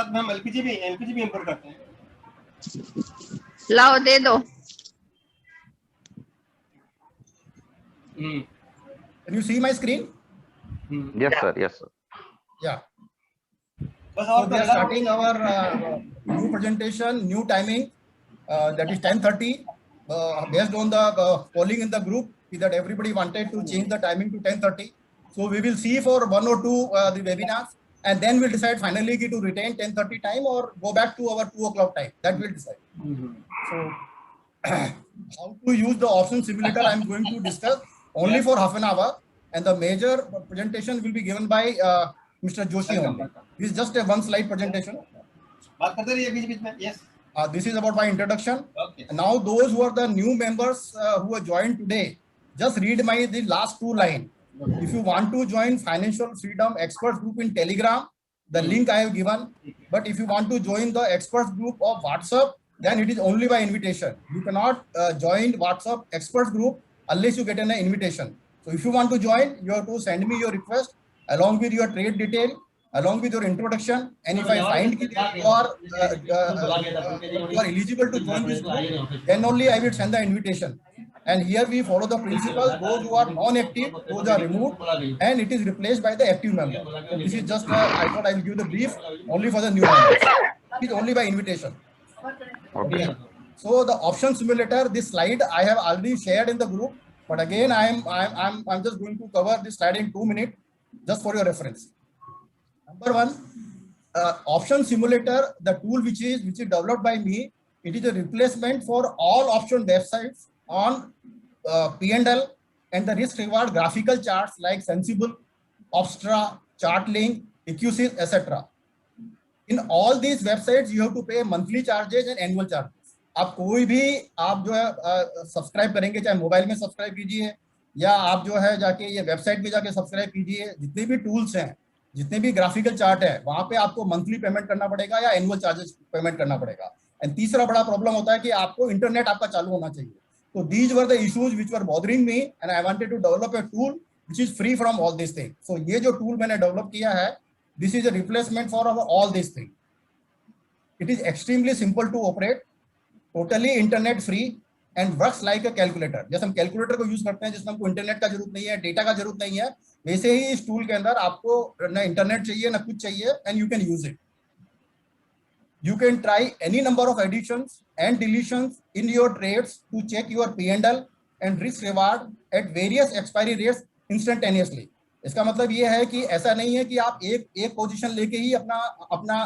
साथ में हम एलपीजी भी इंपोर्ट करते हैं। लाओ दे दो। Can you see my screen? Yes, sir. Yes, sir. Yeah. So we are starting our new presentation, new timing. That is 10:30. Based on the polling in the group, that everybody wanted to change the timing to 10:30. So we will see for one or two the webinars, and then we'll decide finally to retain 10:30 time or go back to our 2 o'clock time. That we'll decide. So how to use the option simulator I'm going to discuss only for half an hour, and the major presentation will be given by Mr. Joshi only. This is just a one slide presentation. Yes. This is about my introduction. Okay. Now those who are the new members who are joined today, just read the last 2 lines. If you want to join Financial Freedom Experts Group in Telegram, the link I have given. But if you want to join the experts group of WhatsApp, then it is only by invitation. You cannot join WhatsApp experts group unless you get an invitation. So if you want to join, you have to send me your request along with your trade detail, along with your introduction. And if I find you are eligible to join this group, then only I will send the invitation. And here we follow the principles. Those who are non-active, those are removed, and it is replaced by the active member. So this is just I thought I will give the brief only for the new members. It is only by invitation. Okay. So the option simulator, this slide I have already shared in the group, but again I'm just going to cover this slide in 2 minutes, just for your reference. Number one, option simulator, the tool which is developed by me, it is a replacement for all option websites on P&L and the risk reward graphical charts like Sensible, Opstra, ChartLink, EQSys, etc. In all these websites, you have to pay monthly charges and annual charges. आप कोई भी आप जो है subscribe करेंगे, चाहे mobile में subscribe कीजिए या आप जो है जाके ये वेबसाइट पे जाके सब्सक्राइब कीजिए, जितने भी टूल्स हैं, जितने भी ग्राफिकल चार्ट है, वहां पे आपको मंथली पेमेंट करना पड़ेगा या एनुअल चार्जेस पेमेंट करना पड़ेगा. एंड तीसरा बड़ा प्रॉब्लम होता है कि आपको इंटरनेट आपका चालू होना चाहिए. So these were the issues which were bothering me, and I wanted to develop a tool which is free from all these things. So ये जो tool मैंने develop किया है, this is a replacement for all these things. It is extremely simple to operate, totally internet free, and works like a calculator. जैसे हम calculator को use करते हैं जिसमें हमको इंटरनेट का जरूरत नहीं है, डेटा का जरूरत नहीं है, वैसे ही इस टूल के अंदर आपको ना इंटरनेट चाहिए ना कुछ चाहिए, and you can use it. You can try any number of additions and deletions in your trades to check your P&L and risk reward at various expiry rates instantaneously. इसका मतलब ये है कि ऐसा नहीं है कि आप एक पोजीशन लेके ही अपना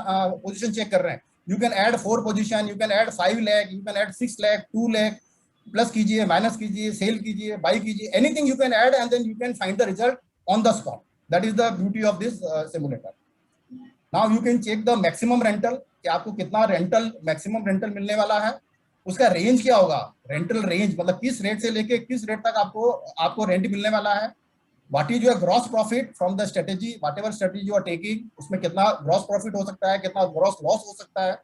पोजीशन चेक कर रहे हैं. You can add 4 position, you can add 5 lakh, you can add 6 lakh, 2 lakh, plus कीजिए, माइनस कीजिए, सेल कीजिए, बाई कीजिए, anything you can add and then you can find the result on the spot. That is the beauty of this simulator. Now you can check the maximum rental, कि आपको कितना rental maximum rental मिलने वाला है, उसका range क्या होगा, rental range मतलब किस रेट से लेके किस रेट तक आपको रेंट मिलने वाला है. What is your gross profit from the strategy, whatever strategy you are taking, उसमें कितना ग्रॉस प्रॉफिट हो सकता है, कितना ग्रॉस लॉस हो सकता है.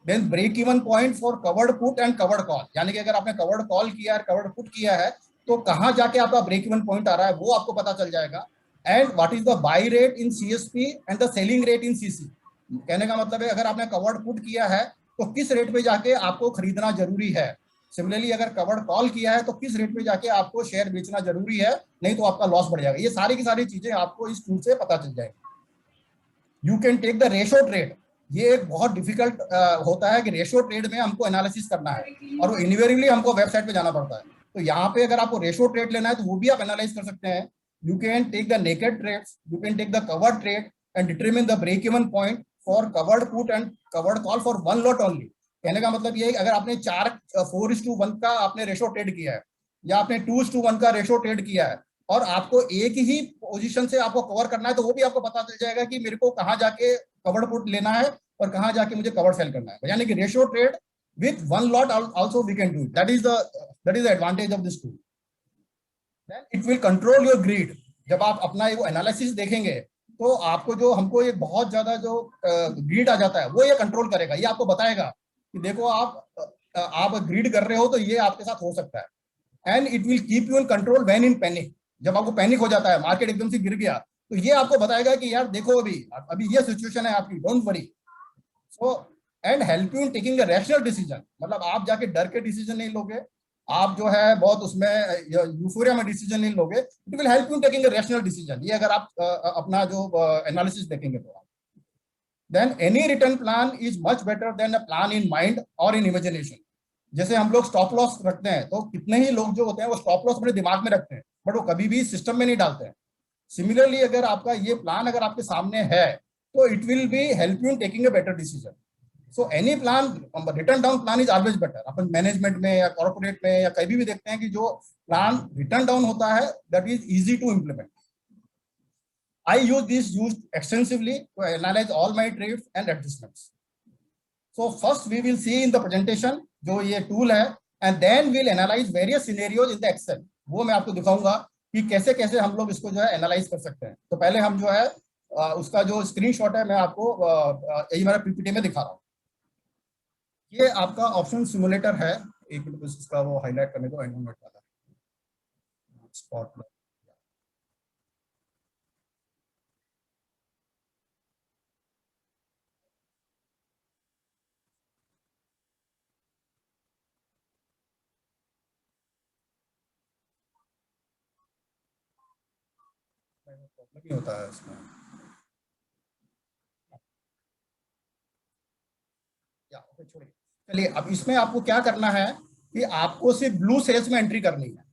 Then break even point for covered put and covered call, यानी कि अगर आपने कवर्ड कॉल किया है, कवर्ड पुट किया है, तो कहां जाके आपका ब्रेक इवन पॉइंट आ रहा है वो आपको पता चल जाएगा. And what is the by rate in CSP and the selling rate in CC. कहने का मतलब है अगर आपने कवर्ड पुट किया है तो किस रेट पे जाके आपको खरीदना जरूरी है. सिमिलरली अगर कवर्ड कॉल किया है तो किस रेट पे जाके आपको शेयर बेचना जरूरी है, नहीं तो आपका लॉस बढ़ जाएगा. ये सारी की सारी चीजें आपको इस टूल से पता चल जाएगी. You can take the ratio trade. ये एक बहुत डिफिकल्ट होता है कि रेशो ट्रेड में हमको एनालिसिस करना है और वो इनवेरिएबली हमको वेबसाइट पे जाना पड़ता है. तो यहाँ पे अगर आपको रेशो ट्रेड लेना है तो वो भी आप एनालाइज कर सकते हैं. You can take the naked trades, you can take the covered trade and determine the break even point for covered put and covered call for one lot only. कहने का मतलब ये है कि अगर आपने 4:1 का आपने रेशो ट्रेड किया है या आपने 2:1 का रेशो ट्रेड किया है और आपको एक ही पोजीशन से आपको कवर करना है, तो वो भी आपको पता चल जाएगा कि मेरे को कहाँ जाके कवर्ड पुट लेना है और कहाँ जाके मुझे कवर्ड सेल करना है. यानी कि ratio trade with one lot also we can do. That is the advantage of this tool. Then it will control your greed. जब आप अपना वो एनालिसिस देखेंगे तो आपको जो हमको एक बहुत ज्यादा जो ग्रीड आ जाता है वो ये कंट्रोल करेगा. ये आपको बताएगा कि देखो आप ग्रीड कर रहे हो तो ये आपके साथ हो सकता है. And it will keep you in control when in panic. जब आपको पैनिक हो जाता है, मार्केट एकदम से गिर गया, तो ये आपको बताएगा कि यार देखो अभी ये सिचुएशन है आपकी, don't worry. So and help you in taking a rational decision, मतलब आप जाके डर के डिसीजन नहीं लोगे, आप जो है बहुत उसमें यूफोरिया में डिसीजन नहीं लोगे, it will help you in taking a rational decision. ये अगर आप अपना जो एनालिसिस देखेंगे तो आप, then any return plan is much better than a plan in mind और इन इमेजिनेशन। जैसे हम लोग स्टॉप लॉस रखते हैं, तो कितने ही लोग जो होते हैं वो स्टॉप लॉस अपने दिमाग में रखते हैं, बट वो कभी भी सिस्टम में नहीं डालते हैं। सिमिलरली अगर आपका ये प्लान अगर आपके सामने है, तो it will B help you in taking a better decision. So any plan, return down plan is always better. Upon management में या कॉर्पोरेट में या कहीं भी देखते हैं कि जो प्लान रिटर्न डाउन होता है that is easy to implement. I use this used extensively to analyze all my trades and adjustments. So first we will see in the presentation जो ये tool है, and then we'll analyze various scenarios in the Excel। वो मैं आपको दिखाऊंगा कि कैसे कैसे हम लोग इसको जो है एनालाइज कर सकते हैं। तो पहले हम जो है उसका जो स्क्रीनशॉट है मैं आपको यही मेरा पीपीटी में दिखा रहा हूँ। ये आपका ऑप्शन सिमुलेटर है, एक मिनट इसका वो हाईलाइट करने को एनोमेट वाला स्पॉट। प्रॉब्लम ही होता है इसमें। छोड़िए, चलिए अब इसमें आपको क्या करना है कि आपको सिर्फ ब्लू सेल्स में एंट्री करनी है।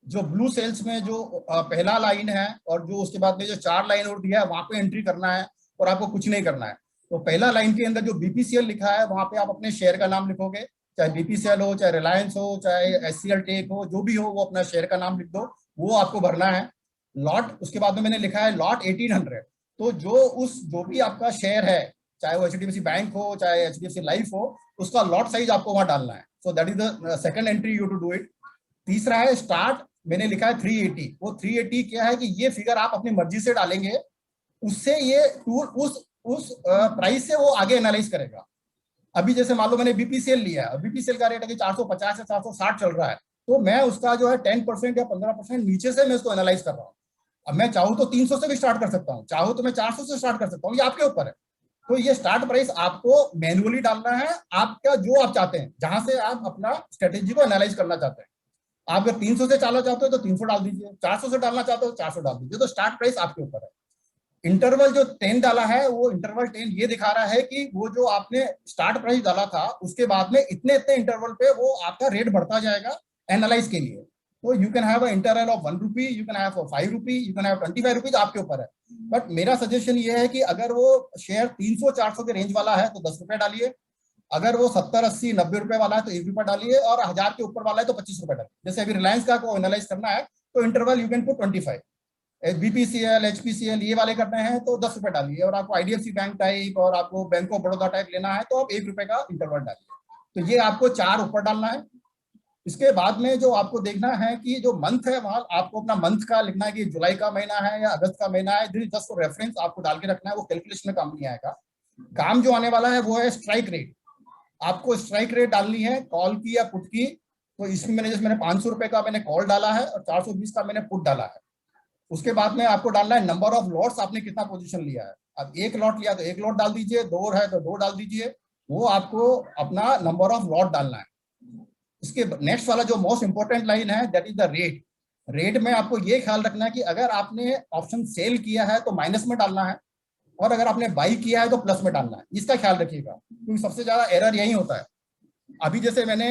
जो ब्लू सेल्स में जो पहला लाइन है और जो उसके बाद में जो 4 लाइन और दिया है वहां पे एंट्री करना है, और आपको कुछ नहीं करना है। तो पहला लाइन के अंदर जो बीपीसीएल लिखा है वहां पे आप अपने शेयर का नाम लिखोगे, चाहे बीपीसीएल हो, चाहे रिलायंस हो, चाहे एचसीएल टेक हो, जो भी हो वो अपना शेयर का नाम लिख दो, वो आपको भरना है। लॉट, उसके बाद में मैंने लिखा है लॉट 1800। तो जो भी आपका शेयर है, चाहे वो एचडीएफसी बैंक हो, चाहे एचडीएफसी लाइफ हो, उसका लॉट साइज आपको वहां डालना है। So that is the second entry you to do it. तीसरा है स्टार्ट, मैंने लिखा है 380। वो 380 क्या है कि ये फिगर आप अपनी मर्जी से डालेंगे, उससे ये टूल उस प्राइस से वो आगे एनालाइज करेगा। अभी जैसे मान लो मैंने बीपीसीएल लिया है, बीपीसीएल का रेट है कि 450 से 460 चल रहा है, तो मैं उसका जो है 10% या 15% नीचे से मैं उसको एनालाइज कर रहा हूँ। अब मैं चाहूँ तो 300 से भी स्टार्ट कर सकता हूँ, चाहूँ तो मैं 400 से स्टार्ट कर सकता हूँ, ये आपके ऊपर है। तो ये स्टार्ट प्राइस आपको मैन्युअली डालना है, आपका जो आप चाहते हैं, जहां से आप अपना स्ट्रेटेजी को एनालाइज करना चाहते हैं। आप अगर 300 से डालना चाहते हो तो 300 डाल दीजिए, 400 से डालना चाहते हो तो 400 डाल दीजिए। तो स्टार्ट प्राइस आपके ऊपर है। इंटरवल जो 10 डाला है, वो इंटरवल 10 ये दिखा रहा है कि वो जो आपने स्टार्ट प्राइस डाला था उसके बाद में इतने इतने इंटरवल पे वो आपका रेट बढ़ता जाएगा एनालाइज के लिए। तो you can have a interval of 1 rupee, you can have 5 rupee, you can have 25 rupees, आपके ऊपर है। बट मेरा सजेशन ये है कि अगर वो शेयर 300-400 के रेंज वाला है तो 10 रुपए डालिए, अगर वो 70-80-90 रुपए वाला है तो 1 रुपया डालिए, और 1000 के ऊपर वाला है तो 25 रुपए डालिए। जैसे अभी रिलायंस का को एनालाइज करना है तो interval you can put 25। BPCL, HPCL ये वाले करने हैं तो 10 रुपए डालिए, और आपको आईडीएफसी बैंक टाइप और आपको बैंक ऑफ बड़ौदा टाइप लेना है तो आप 1 रुपए का इंटरवल डालिए। तो ये आपको 4 ऊपर डालना है। इसके बाद में जो आपको देखना है कि जो मंथ है वहां आपको अपना मंथ का लिखना है कि जुलाई का महीना है या अगस्त का महीना है। दिस जस्ट फॉर रेफरेंस, आपको डाल के रखना है, वो कैलकुलेशन में काम नहीं आएगा। काम जो आने वाला है वो है स्ट्राइक रेट। आपको स्ट्राइक रेट डालनी है कॉल की या पुट की। तो इसमें मैंने 500 रुपए का मैंने कॉल डाला है और 420 का मैंने पुट डाला है। उसके बाद में आपको डालना है नंबर ऑफ लॉट्स, आपने कितना पोजीशन लिया है। अब 1 लॉट लिया तो 1 लॉट डाल दीजिए, 2 है तो 2 डाल दीजिए, वो आपको अपना नंबर ऑफ लॉट डालना है। इसके नेक्स्ट वाला जो मोस्ट इंपॉर्टेंट लाइन है that is the rate. Rate में आपको ये ख्याल रखना है कि अगर आपने ऑप्शन सेल किया है तो माइनस में डालना है, और अगर आपने बाई किया है तो प्लस में डालना है। इसका ख्याल रखिएगा, क्योंकि सबसे ज्यादा एरर यही होता है। अभी जैसे मैंने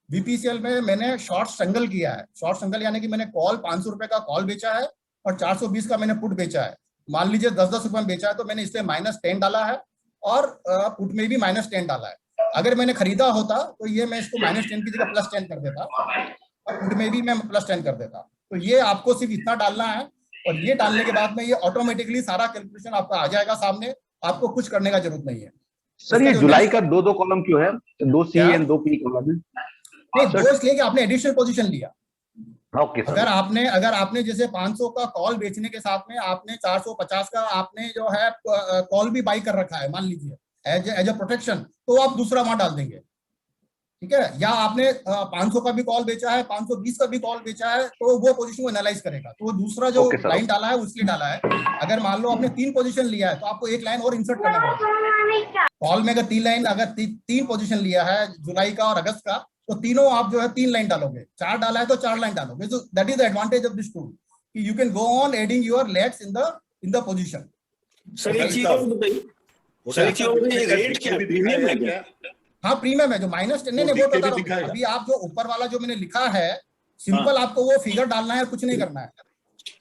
बीपीसीएल में मैंने शॉर्ट संगल किया है, शॉर्ट संगल यानी कि मैंने कॉल 500 रुपए का कॉल बेचा है और 420 का मैंने पुट बेचा है। मान लीजिए 10-10 रुपए में बेचा है तो मैंने इससे -10 डाला है, और पुट में भी -10 डाला है। अगर मैंने खरीदा होता तो ये मैं इसको -10 की जगह +10 कर देता, और पुट में भी मैं +10 कर देता। तो ये आपको सिर्फ इतना डालना है, और ये डालने के बाद में ये ऑटोमेटिकली सारा कैलकुलेशन आपका आ जाएगा सामने, आपको कुछ करने का जरूरत नहीं है। सर ये जुलाई का 2-2 कॉलम क्यों है, 2 सी एंड 2 पी कॉलम? नहीं, 2 इसलिए कि आपने एडिशनल पोजीशन लिया। Okay sir. अगर आपने जैसे 500 का कॉल बेचने के साथ में आपने 450 का आपने जो है कॉल भी बाई कर रखा है मान लीजिए एज ए प्रोटेक्शन, तो आप दूसरा वहां डाल देंगे, ठीक है, या आपने 500 का भी कॉल बेचा है, 520 का भी कॉल बेचा है, तो वो पोजीशन को एनालाइज करेगा। तो दूसरा जो Okay, sir. लाइन डाला है वो इसलिए डाला है, अगर मान लो आपने 3 पोजीशन लिया है तो आपको एक लाइन और इंसर्ट करना पड़ेगा। कॉल में अगर 3 लाइन, अगर 3 पोजीशन लिया है जुलाई का और अगस्त का, तो तीनों आप जो है 3 लाइन डालोगे, 4 डाला है तो 4 लाइन डालोगे। So that is the advantage of this tool कि you can go on adding your lets in the position. Sir एक चीज और बताइए, सर एक चीज और बताइए, रेट क्या प्रीमियम है क्या? हाँ प्रीमियम है, जो -10 नहीं वो बता रहा हूँ। अभी आप जो ऊपर वाला जो मैंने लिखा है सिंपल, आपको वो फिगर डालना है, कुछ नहीं करना है।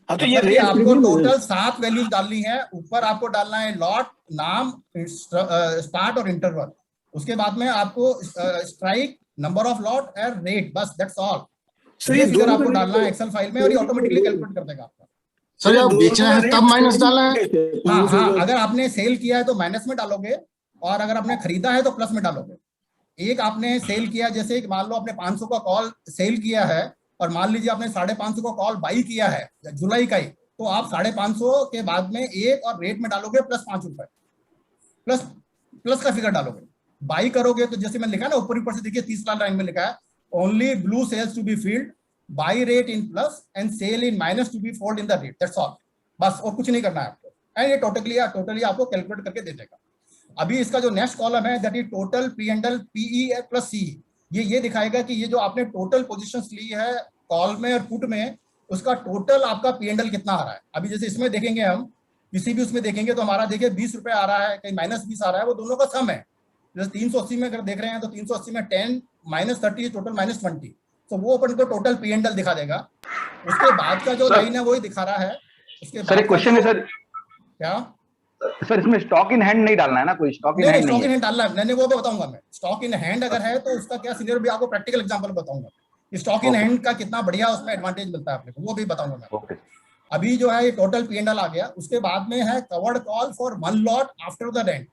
हाँ तो ये आपको टोटल 7 वैल्यूज डालनी है। ऊपर आपको डालना है लॉट, नाम, स्टार्ट और इंटरवल। उसके बाद में आपको strike, number of lot and rate, बस दैट्स ऑल। सर ये फिगर आपको डालना है एक्सेल फाइल में और ये ऑटोमेटिकली कैलकुलेट कर देगा आपका। सर आप बेचा है तब माइनस डाला है? हाँ हाँ, अगर आपने सेल किया है तो माइनस में डालोगे, और अगर आपने खरीदा है तो प्लस में डालोगे। एक आपने सेल किया, जैसे मान लो आपने 500 का कॉल सेल किया है और मान लीजिए आपने 550 का कॉल बाई किया है जुलाई का ही, तो आप 550 के बाद में एक और रेट में डालोगे +5 रुपए, प्लस का फिगर डालोगे। बाई करोगे तो जैसे मैंने लिखा ना ऊपर से देखिए, तीसरा लाइन में लिखा है only blue cells to be filled, buy rate in plus and sell in minus to be fold in the rate, that's all. बस और कुछ नहीं करना है आपको, एंड ये टोटली आपको कैलकुलेट करके दे देगा। अभी इसका जो नेक्स्ट कॉलम है that is total P&L PE plus CE, ये दिखाएगा कि ये जो आपने टोटल पोजीशंस ली है कॉल में और पुट में, उसका टोटल आपका P&L कितना आ रहा है। अभी जैसे इसमें देखेंगे, हम किसी भी उसमें देखेंगे तो हमारा देखिए 20 रुपए आ रहा है, कहीं -20 आ रहा है, वो दोनों का सम है। जैसे 380 में अगर देख रहे हैं तो 380 में 10 -30 टोटल -20, तो वो अपन को टोटल P&L दिखा देगा। उसके बाद का जो लाइन है वही दिखा रहा है। उसके बाद एक क्वेश्चन है सर, क्या सर इसमें स्टॉक इन हैंड नहीं डालना है ना, कोई स्टॉक इन हैंड नहीं स्टॉक इन हैंड डालना है, मैंने वो भी बताऊंगा। मैं स्टॉक इन हैंड अगर है तो उसका क्या सीनियर भी आपको प्रैक्टिकल एग्जांपल बताऊंगा, स्टॉक इन हैंड का कितना बढ़िया उसमें एडवांटेज मिलता है आपको, वो भी बताऊंगा मैं। ओके। अभी जो है ये टोटल P&L आ गया। उसके बाद में है covered call for 1 lot after the rent,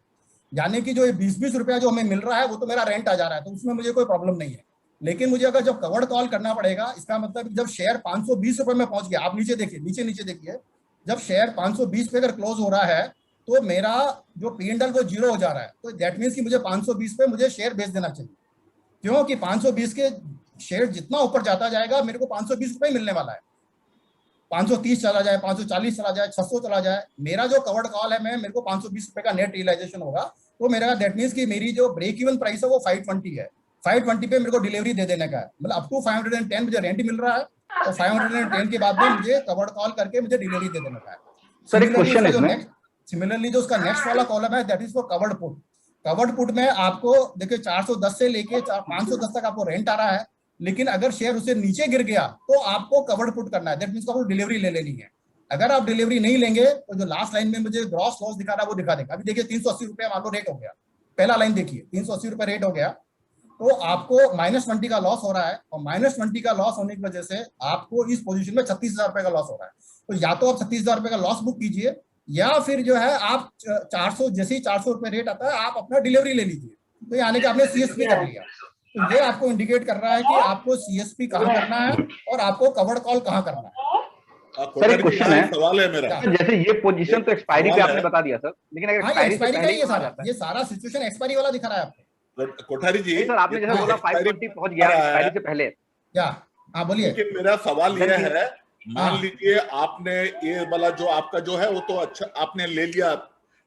यानी कि जो ये 20-20 रुपया जो हमें मिल रहा है वो तो मेरा रेंट आ जा रहा है, तो उसमें मुझे कोई प्रॉब्लम नहीं है। लेकिन मुझे अगर जब कवर्ड कॉल करना पड़ेगा, इसका मतलब जब शेयर 520 रुपए में पहुंच गया, आप नीचे देखिए, नीचे देखिए, जब शेयर 520 पे अगर क्लोज हो रहा है तो मेरा जो P&L वो 0 हो जा रहा है। तो दैट मीन्स कि मुझे 520 पे मुझे शेयर बेच देना चाहिए, क्योंकि 520 के शेयर जितना ऊपर जाता जाएगा मेरे को 520 रुपए मिलने वाला है। 530 चला जाए, 540 चला जाए, 600 चला जाए, मेरा जो कवर्ड कॉल है मेरे को 520 रुपए का नेट रियलाइजेशन होगा। तो मेरा दैट मीन्स कि मेरी जो ब्रेक इवन प्राइस है वो 520 है। 520 पे मेरे को डिलीवरी दे देने का है, मतलब अप टू 510 मुझे रेंट मिल रहा है, और 510 के बाद में मुझे कवर्ड कॉल करके मुझे डिलीवरी दे देने का है। सर एक क्वेश्चन है इसमें, सिमिलरली जो उसका नेक्स्ट वाला कॉलम है that is for covered put. Covered put में आपको देखिए 410 से लेके 510 तक आपको रेंट आ रहा है, लेकिन अगर शेयर उससे नीचे गिर गया तो आपको कवर्ड पुट करना है, दैट मींस आपको डिलीवरी ले लेनी है। अगर आप डिलीवरी नहीं लेंगे तो जो लास्ट लाइन में मुझे ग्रॉस लॉस दिखा रहा है वो दिखा देगा। अभी देखिए 380 रुपये मान लो रेट हो गया, पहला लाइन देखिए 380 रुपये रेट हो गया, तो आपको -20 का लॉस हो रहा है, और -20 का लॉस होने की वजह से आपको इस पोजीशन में 36,000 रुपए का लॉस हो रहा है। तो या तो आप 36,000 रुपए का लॉस बुक कीजिए, या फिर जो है आप 400, जैसे ही 400 रुपए रेट आता है आप अपना डिलीवरी ले लीजिए। तो यानी कि आपने CSP कर लिया। तो ये आपको इंडिकेट कर रहा है कि आपको CSP कहाँ करना है और आपको कवर्ड कॉल कहाँ करना है। सर एक क्वेश्चन है, सवाल है मेरा, जैसे ये पोजीशन तो एक्सपायरी पे आपने बता दिया सर, लेकिन अगर एक्सपायरी से पहले ही ये सारा सिचुएशन एक्सपायरी वाला दिखा रहा है आपको। कोठारी जी सर आपने जैसे बोला 520 पहुंच गया एक्सपायरी से पहले, क्या? हाँ बोलिए। लेकिन मेरा सवाल यह है, मान लीजिए आपने ये वाला जो आपका जो है वो तो अच्छा आपने ले लिया,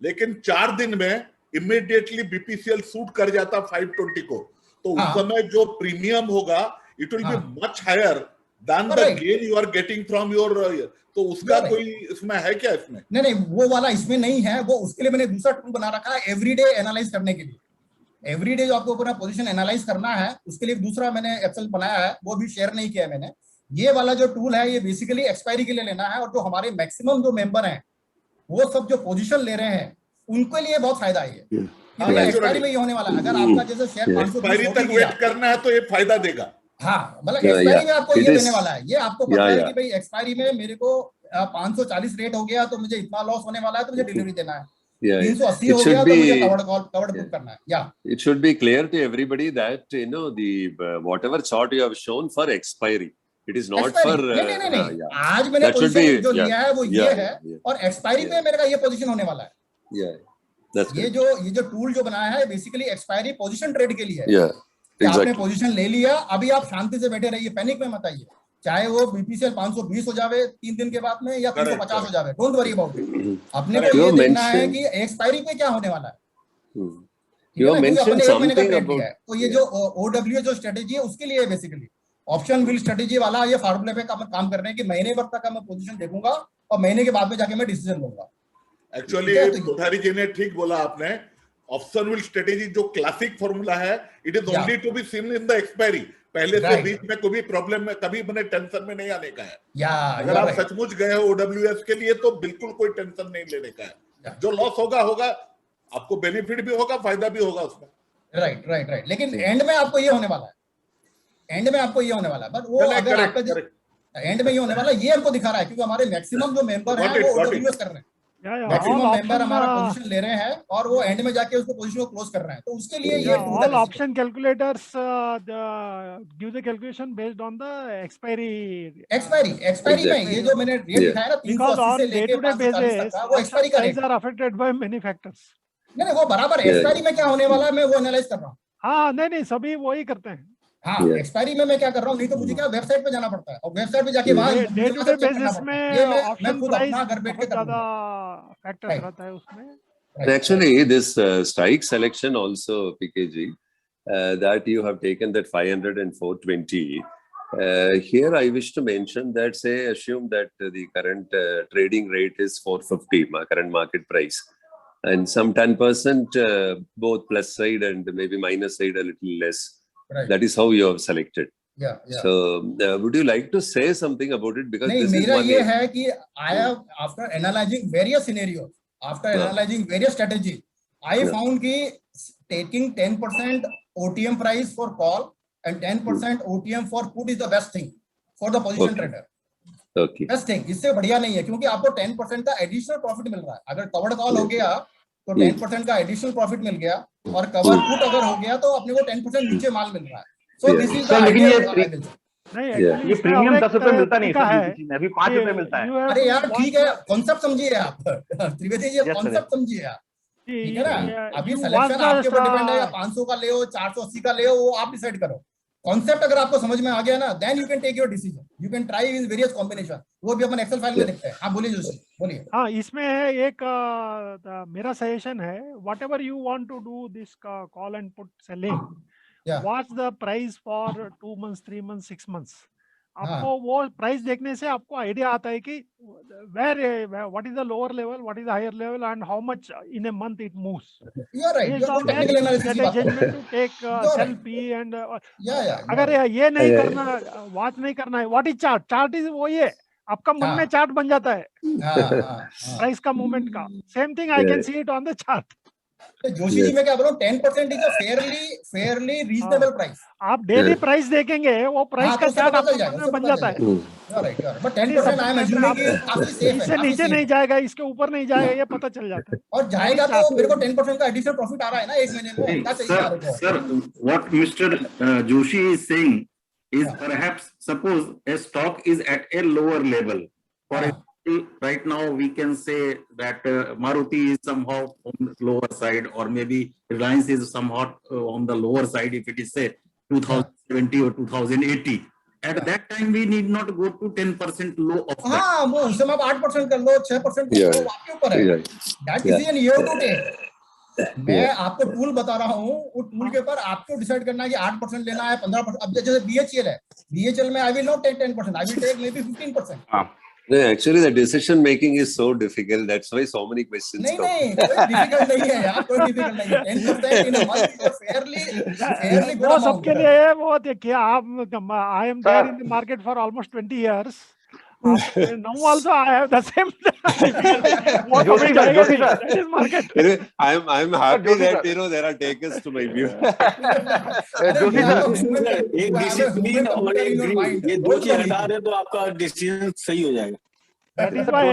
लेकिन 4 दिन में इमीडिएटली BPCL सूट कर जाता 520 को, तो उस समय जो प्रीमियम होगा it will be much higher than the gain you are getting from your, तो उसका कोई इसमें है क्या? इसमें नहीं, वो वाला इसमें नहीं है। वो उसके लिए मैंने दूसरा टूल बना रखा है एवरीडे एनालाइज करने के लिए। एवरीडे जो आपको अपना पोजीशन एनालाइज करना है उसके लिए दूसरा मैंने एक्सेल बनाया है, वो भी शेयर नहीं किया है मैंने। ये वाला जो टूल है ये बेसिकली एक्सपायरी के लिए लेना है, और जो हमारे मैक्सिमम जो मेंबर हैं वो सब जो पोजीशन ले रहे हैं उनके लिए बहुत फायदा है ये। एक्सपायरी में ये होने वाला है। अगर आपका जैसे शेयर 520 तक वेट करना है तो ये फायदा देगा। हाँ, मतलब एक्सपायरी में आपको ये देने वाला है। ये आपको पता है कि भाई एक्सपायरी में मेरे को 540 रेट हो गया तो मुझे इतना लॉस होने वाला है, तो मुझे डिलीवरी देना है। 380 हो गया तो मुझे कवर्ड पुट करना है। या it should be clear to everybody that the whatever chart you have shown for expiry, it is not for नहीं, आज मैंने पोजीशन जो लिया है वो ये है, और एक्सपायरी में मेरा ये पोजीशन होने वाला है। ये जो टूल जो बनाया है बेसिकली एक्सपायरी पोजीशन ट्रेड के लिए है। कि आपने Exactly. पोजीशन ले लिया, अभी आप शांति से बैठे रहिए, पैनिक में मत आइए, चाहे वो बीपीसीएल 520 हो जावे 3 दिन के बाद में या 350 हो जावे, डोंट वरी अबाउट इट। अपने को You ये देखना है mentioned- कि एक्सपायरी पे क्या होने वाला है। You ठीक है ना? क्योंकि mentioned अपने 1 महीने का something ट्रेड about- लिया है, तो ये जो ओडब्ल्यू जो स्ट्रेटेजी है उसके लिए बेसिकली ऑप्शन व्हील स्ट्रेटेजी वाला ये फार्मूले पे काम कर रहे हैं कि महीने भर तक मैं पोजीशन देखूंगा और महीने के बाद में जाके मैं डिसीजन लूंगा। एक्चुअली कोठारी जी ने ठीक बोला आपने, ऑप्शन व्हील स्ट्रेटेजी जो क्लासिक फॉर्मूला है, it is only to be seen in the expiry, पहले से Right. बीच में कोई प्रॉब्लम में कभी मैंने टेंशन में नहीं आने का है। या अगर आप सचमुच गए हो ओडब्ल्यूएस के लिए तो बिल्कुल कोई टेंशन नहीं लेने का है, जो लॉस होगा होगा, आपको बेनिफिट भी होगा, फायदा भी होगा उसमें। राइट राइट राइट, लेकिन एंड में आपको ये होने वाला है, एंड में आपको ये होने वाला है, बट वो अगर आपका एंड में ये होने वाला है, ये हमको दिखा रहा है, क्योंकि हमारे मैक्सिमम जो मेंबर हैं वो ओडब्ल्यूएस कर रहे हैं, मैक्सिमम मेंबर हमारा पोजीशन ले रहे हैं और वो एंड में जाके उसको पोजीशन को क्लोज कर रहे हैं, तो उसके लिए ये all option calculators give the calculation based on the expiry में ये जो मैंने रेट दिखाया ना 380 से लेके 540 तक का, वो एक्सपायरी का rate are affected by many factors। नहीं वो बराबर है, एक्सपायरी में क्या होने वाला है मैं वो एनालाइज कर रहा हूँ। हाँ नहीं सभी वही करते हैं। हाँ एक्सपायरी में मैं क्या कर रहा हूँ, नहीं तो मुझे क्या वेबसाइट पे जाना पड़ता है और वेबसाइट पे जाके वहां डे टू डे बेसिस में ऑप्शन प्राइस बहुत ज्यादा फैक्टर्स रहता है उसमें। Actually, this strike selection also, PKG, that you have taken that 500 and 420. Here, I wish to mention that, say, assume that the current trading rate is 450, current market price, and some 10%, both plus side and maybe minus side a little less. Right. That is how you have selected. Yeah. So, would you like to say something about it? Because नहीं, this is मेरा one ये है कि I have, after analyzing various scenarios, after analyzing various strategies, I found कि taking 10% OTM price for call and 10% OTM for put is the best thing for the position trader. Okay. Best thing, इससे बढ़िया नहीं है, क्योंकि आपको 10% का additional profit मिल रहा है। अगर कवर्ड कॉल हो गया तो 10% का एडिशनल प्रॉफिट मिल गया, और कवर पुट अगर हो गया तो अपने को 10% नीचे माल मिल रहा है। सो दिस इज द लेकिन ये प्रीमियम 10 रुपए मिलता नहीं है, अभी 5 रुपए मिलता है। अरे यार ठीक है, कॉन्सेप्ट समझिए आप त्रिवेदी जी, कॉन्सेप्ट समझिए आप, ठीक है ना। अभी सिलेक्शन आपके ऊपर डिपेंड है, 500 का ले हो 480 का ले हो, वो आप डिसाइड करो। कॉन्सेप्ट अगर आपको समझ में आ गया ना, then you can take your decision, you can try in various combination, वो भी अपन एक्सेल फाइल में देखते हैं। हाँ बोलिए जोशी, बोलिए। हाँ इसमें एक मेरा सजेशन है, whatever you want to do this call and put selling, watch the price for 2 months 3 months 6 months। आपको वो प्राइस देखने से आपको आइडिया आता है कि what is the lower level, what is the higher level and how much in a month it moves. You are right, you technical analysis की बात कर रहे हैं। To take sell P and या अगर ये नहीं करना, वॉच नहीं करना है, what is chart, chart is वो ये आपका मन में चार्ट बन जाता है प्राइस का मूवमेंट का। Same thing I can see it on the chart. Joshi ji मैं क्या बोल रहा हूँ, 10% is a fairly reasonable price. आप डेली प्राइस देखेंगे, वो प्राइस का चार्ट आपको मन में बन जाता है। बट 10% आई एम अज्यूमिंग कि काफी सेफ है, इससे नीचे नहीं जाएगा, इसके ऊपर नहीं जाएगा, ये पता चल जाता है। और जाएगा तो मेरे को 10% का एडिशनल प्रॉफिट आ रहा है ना एक महीने में, क्या चाहिए आपको? Sir, what Mr. Joshi is saying is perhaps suppose a stock is at a lower level. For example, right now we can say that Maruti is somehow on the lower side, or maybe Reliance is somewhat on the lower side if it is say 2070 or 2080. At that time we need not go to 10% low of that. हाँ वो उसमें आप 8% कर लो, 6% कर लो, आपके ऊपर है। That decision you have to take. मैं आपको टूल बता रहा हूँ, वो टूल के ऊपर आपको डिसाइड करना है कि 8% लेना है, 15%। अब जैसे BHL है, BHL में I will not take 10%, I will take maybe 15%. No, actually, the decision making is so difficult. That's why so many questions come. नहीं, कोई difficult नहीं है यार, कोई difficult नहीं है। 10% in a month is a fairly good वो amount. सबके लिए वो देखिए, आप I am there in the market for almost 20 years. Now also I have the same. I'm happy that there are takers to my view. एक discipline और एक grid, ये दो चीज हटा दे तो आपका डिसीजन सही हो जाएगा। That is why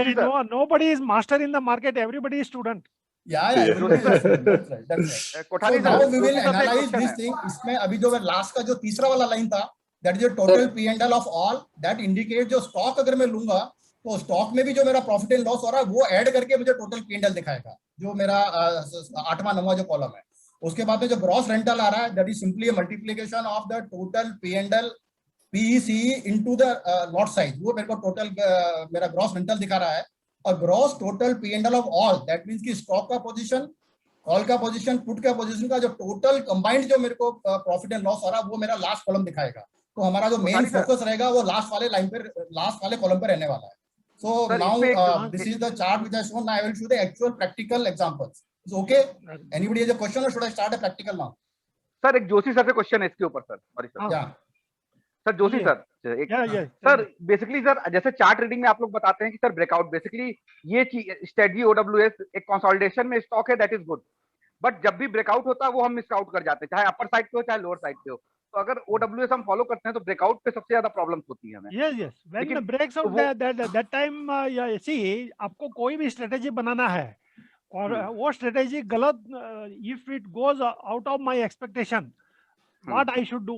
nobody is master in the market. Everybody is student. Yeah, that's right. So now we will analyze this thing. इसमें अभी जो लास्ट का जो तीसरा वाला लाइन था, that is the total P&L of all, that indicate जो stock अगर मैं लूंगा तो स्टॉक में भी जो मेरा प्रॉफिट एंड लॉस हो रहा है वो ऐड करके मुझे टोटल P&L दिखाएगा, जो मेरा 8वां 9वां जो कॉलम है। उसके बाद में जो ग्रॉस रेंटल आ रहा है that is simply a multiplication of the total P&L PEC into the lot size, वो मेरे को टोटल मेरा ग्रॉस रेंटल दिखा रहा है। और gross total P&L of all, that means कि स्टॉक का पोजीशन, कॉल का पोजीशन, पुट का पोजीशन का जो टोटल कंबाइंड जो मेरे को प्रॉफिट एंड लॉस आ रहा है वो मेरा लास्ट कॉलम दिखाएगा। तो हमारा जो मेन फोकस रहेगा वो लास्ट वाले लाइन पर, लास्ट वाले कॉलम पर रहने वाला है। So now this is the chart which I shown. Now I will show the actual practical examples. Is okay? Anybody has a question or should I start a practical now? Sir एक Joshi sir से question है इसके ऊपर sir. Sorry sir. Sir Joshi sir एक sir basically sir जैसे chart reading में आप लोग बताते हैं कि सर ब्रेकआउट बेसिकली ये स्ट्रेटजी OWS एक कंसोलिडेशन में स्टॉक है, दैट इज गुड, बट जब भी ब्रेकआउट होता है वो हम मिस आउट कर जाते हैं, चाहे अपर साइड पे हो चाहे लोअर साइड पे हो। तो अगर OWS हम फॉलो करते हैं तो ब्रेकआउट पे सबसे ज्यादा प्रॉब्लम्स होती है हमें। Yes when the breaks out that time see आपको कोई भी स्ट्रेटजी बनाना है और वो स्ट्रेटजी गलत, if it goes out of my expectation what I should do,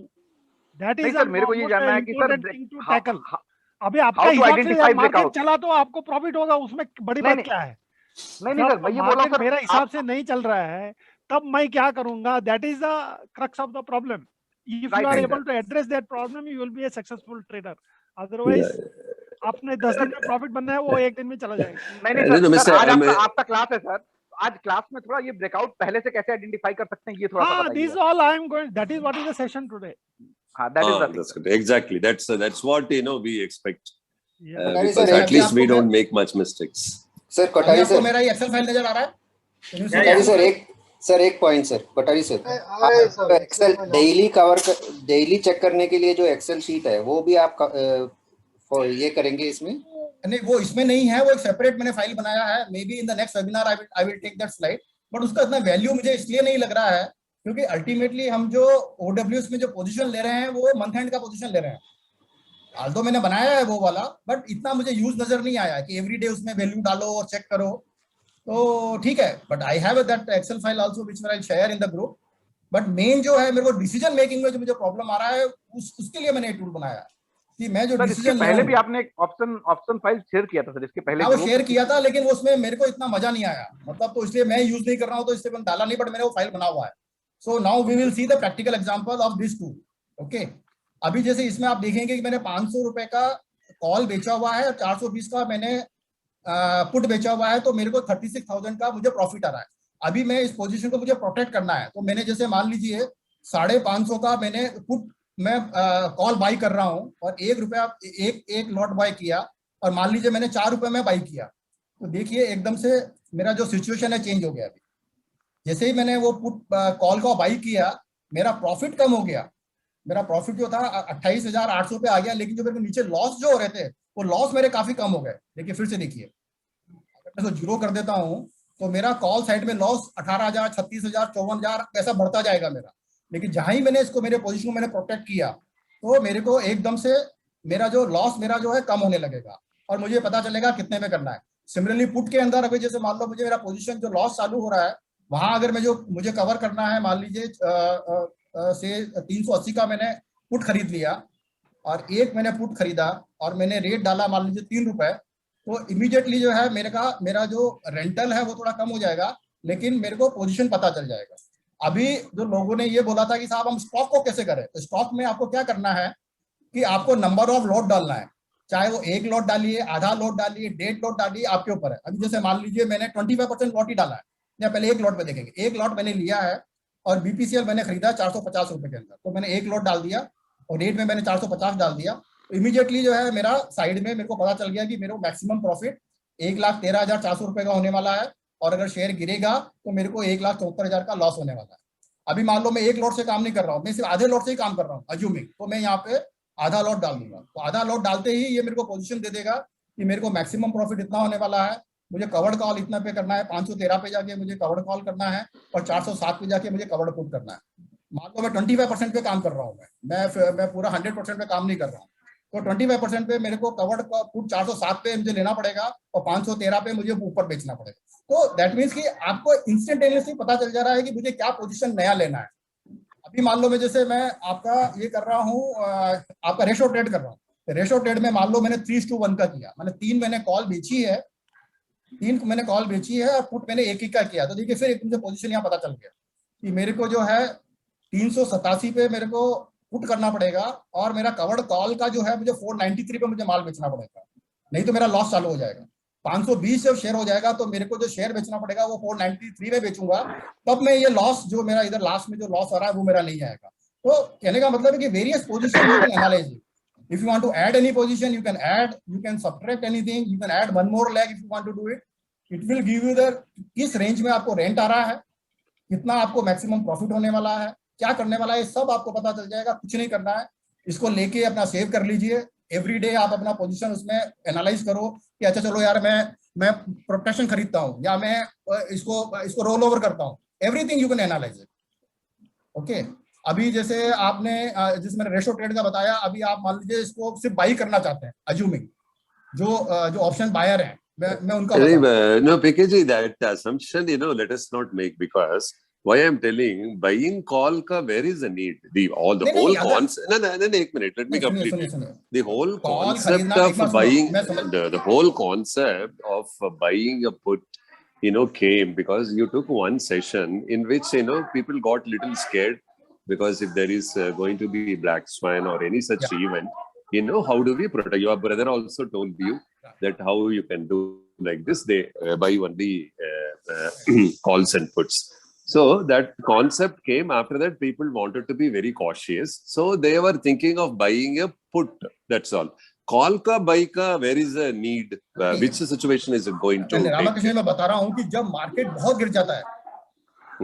that is sir मेरे को ये जानना है कि सर टू टैकल। अभी आपका हिसाब से मार्केट चला तो आपको प्रॉफिट होगा, उसमें बड़ी बात क्या है? नहीं सर मैं ये बोल रहा हूं मेरा हिसाब से नहीं चल रहा है तब मैं क्या करूंगा, that is the crux of the problem. If you are able to address that problem, you will be a successful trader. Otherwise, आपने 10 दिन में प्रॉफिट बनना है वो एक दिन में चला जाएगा। नहीं सर, आज आपका क्लास है सर, आज क्लास में थोड़ा ये ब्रेकआउट पहले से कैसे आइडेंटिफाई कर सकते हैं ये थोड़ा सा बताइए। This all I am going. That is what is the session today. That's good. Exactly. That's what we expect. Because at least we don't make much mistakes. Sir कटारी सर, मेरा ये एक्सेल फाइल नजर आ रहा है? कटारी sir एक point sir, कटारी sir Excel daily check करने के लिए जो एक्सेल शीट है वो भी आप ये करेंगे इसमें? नहीं वो इसमें नहीं है, वो एक सेपरेट मैंने फाइल बनाया है। May be in the next webinar I will take that slide, but उसका इतना वैल्यू मुझे इसलिए नहीं लग रहा है क्योंकि अल्टीमेटली हम जो OWS में जो पोजीशन ले रहे हैं वो मंथ एंड का पोजीशन ले रहे हैं। आल्दो मैंने बनाया है वो वाला, बट इतना मुझे यूज नजर नहीं आया कि एवरीडे उसमें वैल्यू डालो और चेक करो। तो ठीक है, but I have that excel file also which I share in the group. But main जो है मेरे को डिसीजन मेकिंग में जो मुझे प्रॉब्लम आ रहा है उसके लिए मैंने एक टूल बनाया कि मैं जो डिसीजन पहले भी आपने एक ऑप्शन फाइल शेयर किया था सर, इसके पहले वो शेयर किया था, लेकिन उसमें मेरे को इतना मजा नहीं आया, मतलब तो इसलिए मैं यूज नहीं कर रहा हूँ, तो इससे मैंने डाला नहीं, बट मैंने वो फाइल बना हुआ है। So now we will see the practical example of this tool. Okay, अभी जैसे इसमें आप देखेंगे कि मैंने 500 रुपए का कॉल बेचा हुआ है और 420 का मैंने पुट बेचा हुआ है, तो मेरे को 36,000 का मुझे प्रॉफिट आ रहा है। अभी मैं इस पोजीशन को मुझे प्रोटेक्ट करना है, तो मैंने जैसे मान लीजिए 550 का मैंने पुट मैं कॉल बाई कर रहा हूँ और एक लॉट बाई किया और मान लीजिए मैंने 4 रुपए में बाई किया, तो देखिए एकदम से मेरा जो सिचुएशन है चेंज हो गया। अभी जैसे ही मैंने वो पुट कॉल का बाई किया मेरा प्रॉफिट कम हो गया, मेरा प्रॉफिट जो था 28,800 पे आ गया, लेकिन जो मेरे को नीचे लॉस जो हो रहे थे वो लॉस मेरे काफी कम हो गए। देखिए फिर से देखिए, अगर मैं जीरो कर देता हूँ तो मेरा कॉल साइड में लॉस 18,000, 36,000, 54,000 ऐसा बढ़ता जाएगा मेरा। लेकिन जहां ही मैंने इसको मेरे पोजीशन को मैंने प्रोटेक्ट किया तो मेरे को एकदम से मेरा जो लॉस मेरा जो है कम होने लगेगा और मुझे पता चलेगा कितने में करना है। सिमिलरली पुट के अंदर अभी जैसे मान लो मुझे मेरा पोजीशन जो लॉस चालू हो रहा है वहां अगर मैं जो मुझे कवर करना है, मान लीजिए से 380 का मैंने पुट खरीद लिया और एक मैंने पुट खरीदा और मैंने रेट डाला मान लीजिए 3 रुपए, तो इमीडिएटली जो है मेरा जो रेंटल है वो थोड़ा कम हो जाएगा, लेकिन मेरे को पोजीशन पता चल जाएगा। अभी जो लोगों ने ये बोला था कि साहब हम स्टॉक को कैसे करें, तो स्टॉक में आपको क्या करना है कि आपको नंबर ऑफ लॉट डालना है, चाहे वो 1 लॉट डालिए, आधा लॉट डालिए, 1.5 लॉट डालिए, आपके ऊपर है। अभी जैसे मान लीजिए मैंने 25% लॉट ही डाला है, या पहले 1 लॉट पे देखेंगे, 1 लॉट मैंने लिया है और BPCL मैंने खरीदा 450 रुपए के अंदर, तो मैंने 1 लॉट डाल दिया और रेट में मैंने 450 डाल दिया, तो इमीडिएटली जो है मेरा साइड में मेरे को पता चल गया कि मेरे को मैक्सिमम प्रॉफिट 1,13,400 रुपए का होने वाला है और अगर शेयर गिरेगा तो मेरे को 1,74,000 का लॉस होने वाला है। अभी मान लो मैं 1 लॉट से काम नहीं कर रहा हूँ, मैं सिर्फ आधे लॉट से ही काम कर रहा हूँ अज्यूमिंग, तो मैं यहाँ पे आधा लॉट डाल दूंगा, तो आधा लॉट डालते ही ये मेरे को पोजीशन दे देगा कि मेरे को मैक्सिमम प्रॉफिट इतना होने वाला है, मुझे कवर्ड कॉल इतना पे करना है, 513 पे जाके मुझे कवर्ड कॉल करना है और 407 पे जाके मुझे कवर्ड पुट करना है। मान लो मैं 25% पे काम कर रहा हूँ, मैं पूरा 100% पे काम नहीं कर रहा हूँ, तो 25% पे मेरे को कवर्ड पुट 407 पे मुझे लेना पड़ेगा और 513 पे मुझे ऊपर बेचना पड़ेगा। तो दैट मीन्स कि आपको इंस्टेंटेनियसली पता चल जा रहा है कि मुझे क्या पोजीशन नया लेना है। अभी मान लो मैं जैसे मैं आपका ये कर रहा हूँ, आपका रेशो ट्रेड कर रहा हूँ, रेशो ट्रेड में मान लो मैंने 3:1 का किया, मैंने 3 मैंने कॉल बेची है, 3 मैंने कॉल बेची है और पुट मैंने 1 का किया, तो देखिए फिर एक मुझे पोजीशन यहाँ पता चल गया। कि मेरे को जो है 387 पे मेरे को पुट करना पड़ेगा और मेरा कवर्ड कॉल का जो है मुझे 493 पे मुझे माल बेचना पड़ेगा, नहीं तो मेरा लॉस चालू हो जाएगा। 520 जब शेयर हो जाएगा तो मेरे को जो शेयर बेचना पड़ेगा वो 493 में बेचूंगा, तब मैं ये लॉस जो मेरा इधर लास्ट में जो लॉस आ रहा है वो मेरा नहीं आएगा। तो कहने का मतलब है कि various position you can analyse it. If you want to add any position you can add, you can subtract anything, you can add one more leg if you want to do it. It will give you the किस range में आपको rent आ रहा है, कितना आपको maximum profit होने वाला है, क्या करने वाला है, सब आपको पता चल जाएगा। कुछ नहीं करना है, इसको लेके अपना सेव कर लीजिए। एवरी डे आप अपना पोजीशन उसमें एनालाइज करो कि अच्छा चलो यार मैं प्रोटेक्शन खरीदता हूँ या मैं इसको रोल ओवर करता हूँ। Everything you can analyse it. Okay, अभी जैसे आपने जिस मैंने रेशो ट्रेड का बताया, अभी आप मान लीजिए इसको सिर्फ बाई करना चाहते हैं, अज्यूमिंग जो ऑप्शन बायर हैं, मैं उनका no, PKG, that assumption, let us not make, because why I'm telling, buying call ka, where is the need? The whole concept. No, 1 minute, let me complete it. The whole concept of buying, the whole concept of buying a put, came because you took one session in which, people got little scared, because if there is going to be black swan or any such event, how do we protect? Your brother also told you that how you can do like this. They buy only calls and puts. So that concept came. After that, people wanted to be very cautious. So they were thinking of buying a put. That's all. Call ka, buy ka, where is the need? Which situation is it going to? Ramakrishna, मैं बता रहा हूँ कि जब market बहुत गिर जाता है,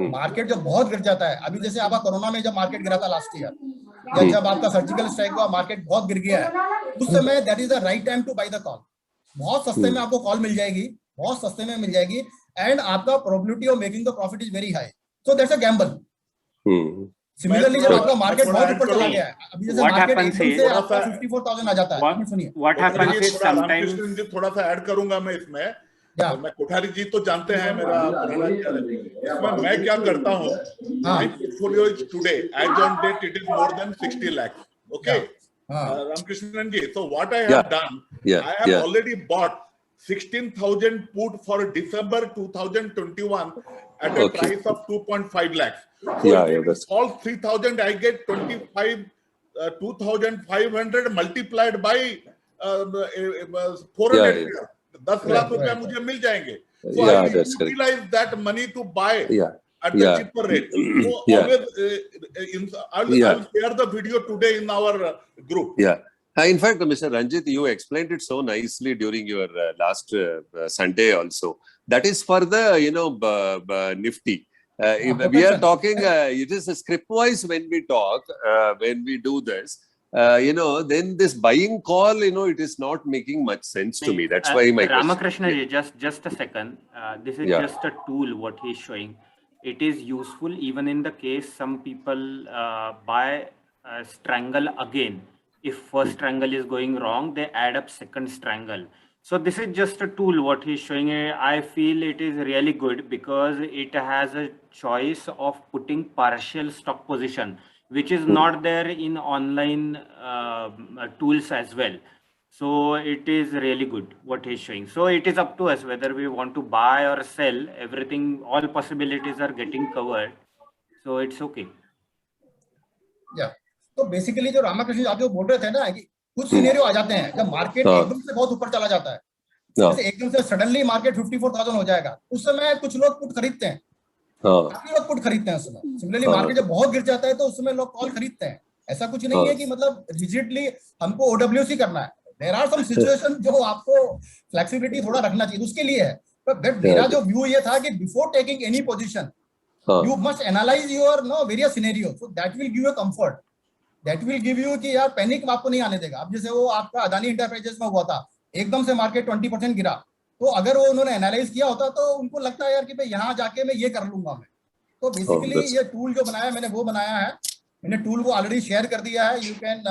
मार्केट जब बहुत गिर जाता है, अभी जैसे आपका कोरोना में जब मार्केट गिरा था लास्ट ईयर, या जब आपका सर्जिकल स्ट्राइक हुआ मार्केट बहुत गिर गया है, उस समय that is the right time to buy the call. बहुत सस्ते में आपको कॉल मिल जाएगी, बहुत सस्ते में मिल जाएगी, एंड आपका probability of making the profit is very high. So that's a gamble. Similarly जब आपका मार्केट बहुत ऊपर चला गया है, अभी जैसे मार्केट एकदम से आपका 54,000 आ जाता है, सुनिए व्हाट हैपेंस इज समटाइम्स, थोड़ा सा ऐड करूंगा मैं इसमें। मैं कोठारी जी तो जानते हैं मेरा इसमें मैं क्या करता हूँ। My portfolio is today as on date it is more than 60 lakh. Okay Ramkrishnan ji, so what I have done, I have already bought 16,000 put for December 2021 at a price of 2.5 lakhs. So all 3,000 I get 2,500 multiplied by 400. 10 lakh रुपया मुझे मिल जाएंगे। So I utilize that money to buy at the cheaper rate. So always, I'll share the video today in our group. In fact, Mr. Ranjit, you explained it so nicely during your last Sunday also. That is for the Nifty. We are talking, it is script-wise when we talk, when we do this. Then this buying call, it is not making much sense to me. That's why my Ramakrishna ji, just a second. This is just a tool what he's showing. It is useful even in the case some people buy strangle again. If first strangle is going wrong, they add up second strangle. So this is just a tool what he's showing. I feel it is really good because it has a choice of putting partial stock position, which is not there in online tools as well. So it is really good what he's showing. So it is up to us whether we want to buy or sell. Everything, all possibilities are getting covered. So it's okay. Yeah. तो basically जो रामाकृष्ण आप जो बोल रहे थे ना कि कुछ सिनेरियो आ जाते हैं जब मार्केट एकदम से बहुत ऊपर चला जाता है, जैसे एकदम से सडनली मार्केट 54,000 हो जाएगा, उस समय कुछ लोग पुट खरीदते हैं, काफी लोग पुट खरीदते हैं उस समय। सिमिलरली मार्केट जब बहुत गिर जाता है तो उस समय लोग कॉल खरीदते हैं। ऐसा कुछ नहीं है कि मतलब रिजिडली हमको OWC करना है। देयर आर सम सिचुएशन जो आपको फ्लेक्सिबिलिटी थोड़ा रखना चाहिए, उसके लिए है। बट मेरा जो व्यू ये था कि before taking any position you must analyse your various scenario, so that will give you comfort, that will give you कि यार पैनिक आपको नहीं आने देगा। अब जैसे वो आपका अदानी इंटरप्राइजेस में हुआ था, एकदम से मार्केट 20% गिरा, तो अगर वो उन्होंने एनालाइज किया होता तो उनको लगता है यार कि भाई यहाँ जाके मैं ये कर लूंगा मैं। तो बेसिकली ये टूल जो बनाया मैंने वो बनाया है, मैंने टूल को ऑलरेडी शेयर कर दिया है। You can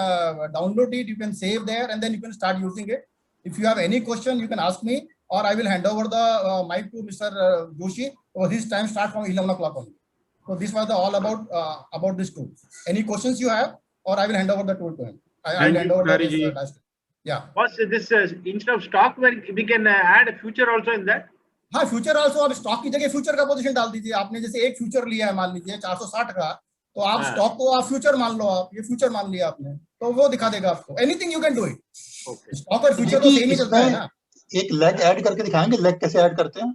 download it, you can save there and then you can start using it. If you have any question you can ask me और I will hand over the mic to mister Joshi और his time start from 11 o'clock only. So this was all about this tool. Any questions you have or I will hand over the tool to him. I'll hand over the yeah. What's this instead of stock where we can add a future also in that? हाँ future also, आप stock की जगह future का position डाल दीजिए। आपने जैसे एक फ्यूचर लिया है मान लीजिए 460 का, तो आप स्टॉक को आप फ्यूचर मान लो, आप ये फ्यूचर मान लिया आपने, तो वो दिखा देगा आपको। Anything you can do it. Stock और फ्यूचर तो सेम ही चलता है ना। एक लेग ऐड करके दिखाएंगे, लेग कैसे ऐड करते हैं?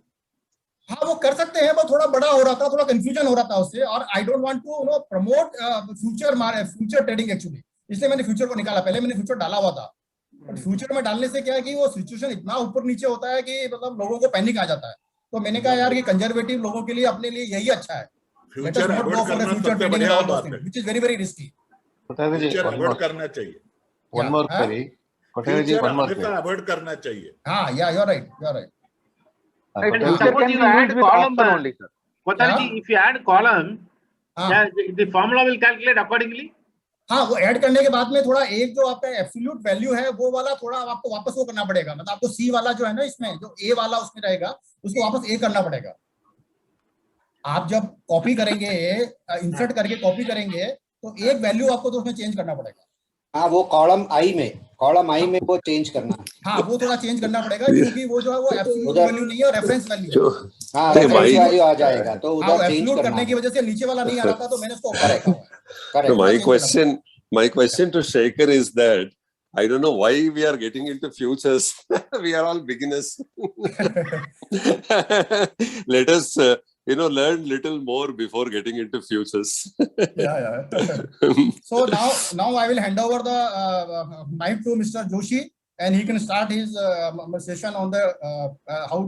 हाँ वो कर सकते हैं, वो थोड़ा बड़ा हो रहा था, थोड़ा कंफ्यूजन हो रहा था उससे, और I don't want to promote future trading actually, इसलिए मैंने फ्यूचर को निकाला। पहले मैंने फ्यूचर डाला हुआ था, बट फ्यूचर में डालने से क्या है कि वो सिचुएशन इतना ऊपर नीचे होता है कि मतलब लोगों को पैनिक आ जाता है। तो मैंने कहा यार कि कंजर्वेटिव लोगों के लिए, अपने लिए यही अच्छा है। फ्यूचर अवॉइड करना सबसे बढ़िया बात है, which is very very risky. Future avoid करना चाहिए। One more query Patel ji, one more query avoid करना चाहिए। हां या you are right, you are right. Suppose you add column only, sir. Patari, if you add column, the formula will calculate accordingly. हाँ वो add करने के बाद में थोड़ा एक जो आपका एब्सोल्यूट वैल्यू है वो वाला थोड़ा आपको वापस वो करना पड़ेगा। मतलब आपको सी वाला जो है ना, इसमें जो ए वाला उसमें रहेगा, उसको वापस ए करना पड़ेगा। आप जब कॉपी करेंगे, इंसर्ट करके कॉपी करेंगे, तो एक वैल्यू आपको तो उसमें चेंज करना पड़ेगा। हाँ वो कॉलम आई में वो चेंज करना। हाँ वो थोड़ा चेंज करना पड़ेगा, क्योंकि वो जो है वो एब्सोल्यूट वैल्यू नहीं है, रेफरेंस वैल्यू है। हाँ रेफरेंस वैल्यू आ जाएगा, तो उधर चेंज करने की वजह से नीचे वाला नहीं आ रहा था, तो मैंने उसको correct. My question to Shekhar is that I don't know why we are getting into futures. We are all beginners. Let us learn little more before getting into futures. So now I will hand over the mic to Mr. Joshi, and he can start his session on the how to